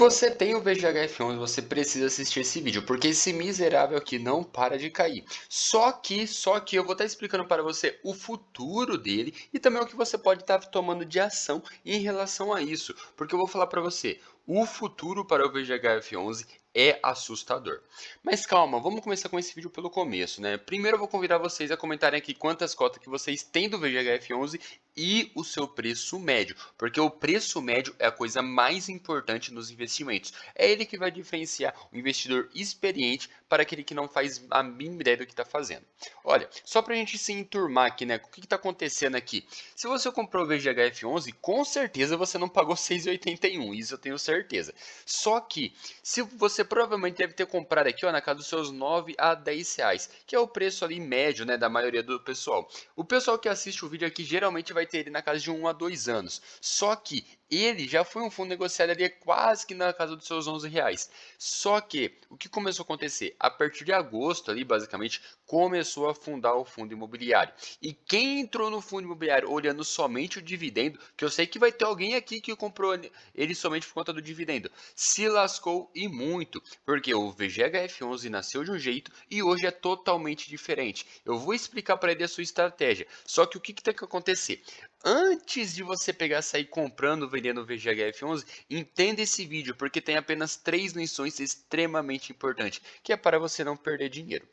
Você tem o VGHF11, você precisa assistir esse vídeo, porque esse miserável aqui não para de cair. Só que eu vou estar explicando para você o futuro dele e também o que você pode estar tomando de ação em relação a isso, porque eu vou falar para você, o futuro para o VGHF11 é assustador. Mas calma, vamos começar com esse vídeo pelo começo, né? Primeiro eu vou convidar vocês a comentarem aqui quantas cotas que vocês têm do VGHF11 e o seu preço médio, porque o preço médio é a coisa mais importante nos investimentos. É ele que vai diferenciar o investidor experiente para aquele que não faz a mínima ideia do que está fazendo. Olha, só para a gente se enturmar aqui, né? O que está acontecendo aqui? Se você comprou o VGHF11, com certeza você não pagou 6,81, isso eu tenho certeza. Só que, se você provavelmente deve ter comprado aqui, ó, na casa dos seus 9 a 10 reais, que é o preço ali médio, né, da maioria do pessoal. O pessoal que assiste o vídeo aqui geralmente vai ter ele na casa de 1 a 2 anos. Só que ele já foi um fundo negociado ali quase que na casa dos seus 11 reais. Só que o que começou a acontecer? A partir de agosto ali, basicamente, começou a afundar o fundo imobiliário. E quem entrou no fundo imobiliário olhando somente o dividendo, que eu sei que vai ter alguém aqui que comprou ele somente por conta do dividendo, se lascou e muito, porque o VGHF11 nasceu de um jeito e hoje é totalmente diferente. Eu vou explicar para ele a sua estratégia. Só que o que tem que acontecer? Antes de você pegar e sair comprando ou vendendo o VGHF11, entenda esse vídeo, porque tem apenas 3 lições extremamente importantes, que é para você não perder dinheiro.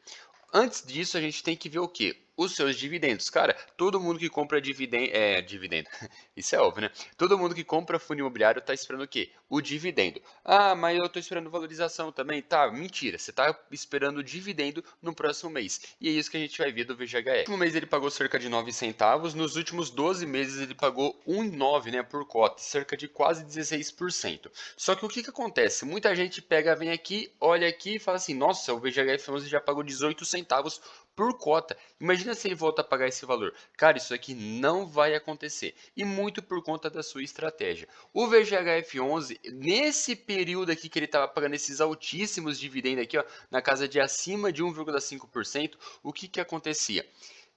Antes disso, a gente tem que ver o quê? Os seus dividendos. Cara, todo mundo que compra dividendo. Isso é óbvio, né? Todo mundo que compra fundo imobiliário tá esperando o quê? O dividendo. Ah, mas eu tô esperando valorização também. Tá, mentira. Você tá esperando o dividendo no próximo mês. E é isso que a gente vai ver do VGHF. No último mês ele pagou cerca de 9 centavos. Nos últimos 12 meses ele pagou 1,9, né, por cota. Cerca de quase 16%. Só que o que acontece? Muita gente vem aqui, olha aqui e fala assim, nossa, o VGHF11 já pagou 18 centavos por cota. Imagina se ele volta a pagar esse valor. Cara, isso aqui não vai acontecer. E muito por conta da sua estratégia. O VGHF11, nesse período aqui que ele estava pagando esses altíssimos dividendos aqui, ó, na casa de acima de 1,5%, o que acontecia?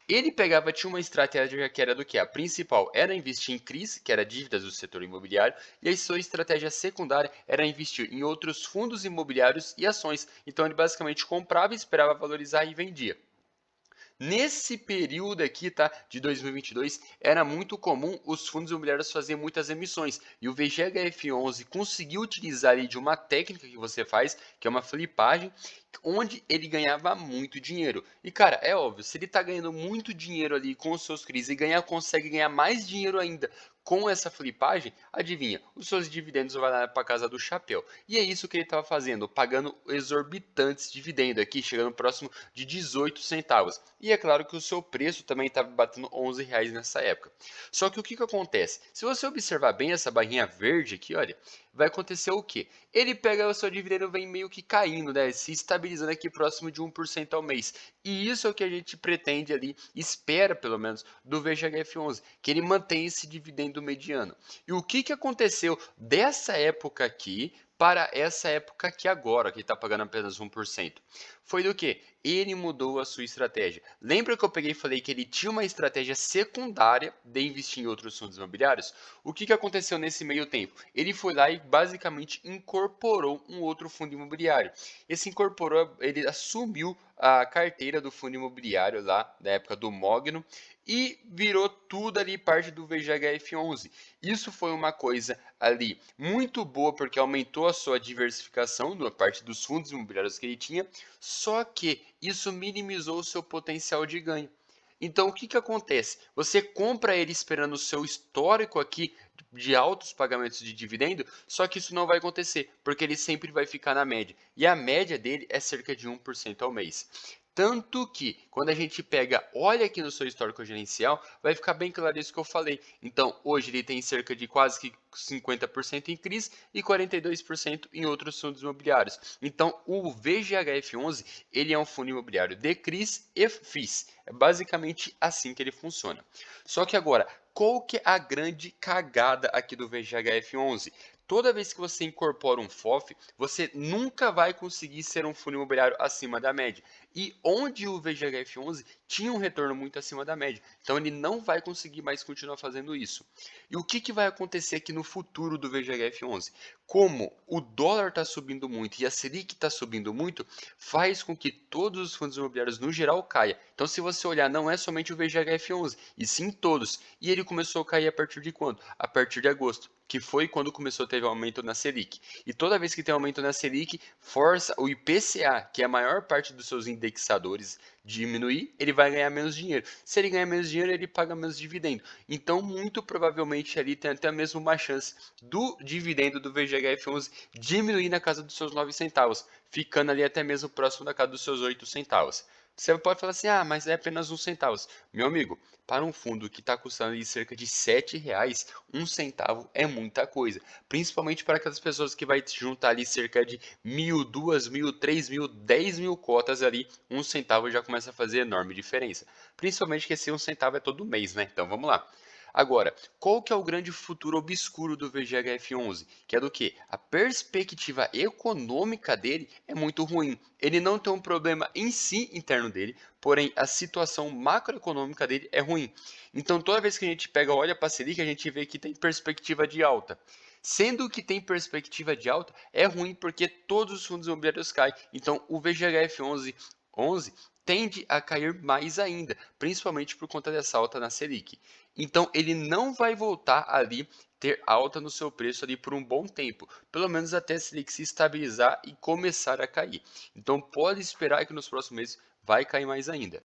Ele pegava, tinha uma estratégia que era do que? A principal era investir em CRIs, que era dívidas do setor imobiliário, e a sua estratégia secundária era investir em outros fundos imobiliários e ações. Então ele basicamente comprava, esperava valorizar e vendia. Nesse período aqui, tá, de 2022, era muito comum os fundos imobiliários fazerem muitas emissões. E o VGHF11 conseguiu utilizar ali de uma técnica que você faz, que é uma flipagem, onde ele ganhava muito dinheiro. E cara, é óbvio, se ele está ganhando muito dinheiro ali com os seus CRIs e consegue ganhar mais dinheiro ainda com essa flipagem, adivinha, os seus dividendos vão lá para casa do chapéu. E é isso que ele estava fazendo, pagando exorbitantes dividendos aqui, chegando próximo de 18 centavos. E é claro que o seu preço também estava batendo 11 reais nessa época. Só que o que acontece? Se você observar bem essa barrinha verde aqui, olha, vai acontecer o quê? Ele pega o seu dividendo, vem meio que caindo, né? Se estabilizando aqui próximo de 1% ao mês. E isso é o que a gente pretende ali, espera pelo menos, do VGHF11, que ele mantenha esse dividendo mediano. E o que aconteceu dessa época aqui para essa época aqui agora, que está pagando apenas 1%? Foi do que? Ele mudou a sua estratégia. Lembra que eu peguei e falei que ele tinha uma estratégia secundária de investir em outros fundos imobiliários? O que aconteceu nesse meio tempo? Ele foi lá e basicamente incorporou um outro fundo imobiliário. Esse incorporou, ele assumiu a carteira do fundo imobiliário lá da época do Mogno e virou tudo ali parte do VGHF11. Isso foi uma coisa ali muito boa porque aumentou a sua diversificação na parte dos fundos imobiliários que ele tinha, só que isso minimizou o seu potencial de ganho. Então, o que acontece? Você compra ele esperando o seu histórico aqui de altos pagamentos de dividendo, só que isso não vai acontecer, porque ele sempre vai ficar na média. E a média dele é cerca de 1% ao mês. Tanto que, quando a gente pega, olha aqui no seu histórico gerencial, vai ficar bem claro isso que eu falei. Então, hoje ele tem cerca de quase que 50% em CRIs e 42% em outros fundos imobiliários. Então, o VGHF11, ele é um fundo imobiliário de CRIs e FIIs. É basicamente assim que ele funciona. Só que agora, qual que é a grande cagada aqui do VGHF11? Toda vez que você incorpora um FOF, você nunca vai conseguir ser um fundo imobiliário acima da média. e onde o VGHF11 tinha um retorno muito acima da média. Então ele não vai conseguir mais continuar fazendo isso. E o que vai acontecer aqui no futuro do VGHF11? Como o dólar está subindo muito e a Selic está subindo muito, faz com que todos os fundos imobiliários no geral caia. Então se você olhar, não é somente o VGHF11, e sim todos. E ele começou a cair a partir de quando? A partir de agosto, que foi quando começou a ter aumento na Selic. E toda vez que tem aumento na Selic, força o IPCA, que é a maior parte dos seus indexadores, diminuir, ele vai ganhar menos dinheiro. Se ele ganhar menos dinheiro, ele paga menos dividendo. Então, muito provavelmente ali tem até mesmo uma chance do dividendo do VGHF11 diminuir na casa dos seus 9 centavos, ficando ali até mesmo próximo da casa dos seus 8 centavos. Você pode falar assim, ah, mas é apenas 1 centavo. Meu amigo, para um fundo que está custando ali cerca de R$ 7, 1 centavo é muita coisa. Principalmente para aquelas pessoas que vai juntar ali cerca de 1.000, 2.000, 3.000, 10.000 cotas ali, 1 centavo já começa a fazer enorme diferença. Principalmente que esse 1 centavo é todo mês, né? Então vamos lá. Agora, qual que é o grande futuro obscuro do VGHF11? Que é do que? A perspectiva econômica dele é muito ruim. Ele não tem um problema em si interno dele, porém a situação macroeconômica dele é ruim. Então toda vez que a gente pega, olha para a Selic, a gente vê que tem perspectiva de alta. Sendo que tem perspectiva de alta, é ruim porque todos os fundos imobiliários caem. Então o VGHF 11 tende a cair mais ainda, principalmente por conta dessa alta na Selic. Então ele não vai voltar ali ter alta no seu preço ali por um bom tempo, pelo menos até a Selic se estabilizar e começar a cair. Então pode esperar que nos próximos meses vai cair mais ainda.